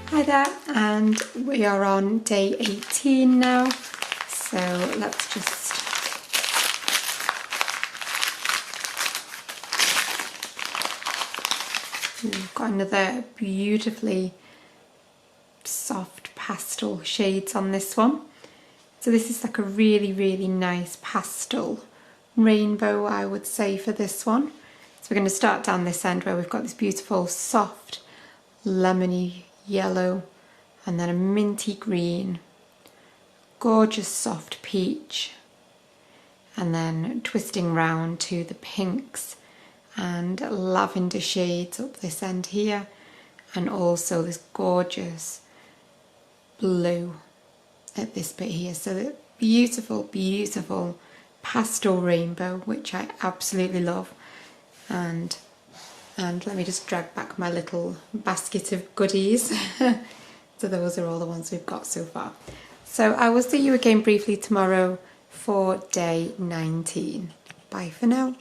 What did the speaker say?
Hi there, and we are on day 18 now, so let's just we've got another beautifully soft pastel shades on this one. So this is like a really nice pastel rainbow, I would say, for this one. So we're going to start down this end where we've got this beautiful soft lemony yellow, and then a minty green, gorgeous soft peach, and then twisting round to the pinks and lavender shades up this end here, and also this gorgeous blue at this bit here. So the beautiful pastel rainbow, which I absolutely love. And let me just drag back my little basket of goodies. So those are all the ones we've got so far. So I will see you again briefly tomorrow for day 19. Bye for now.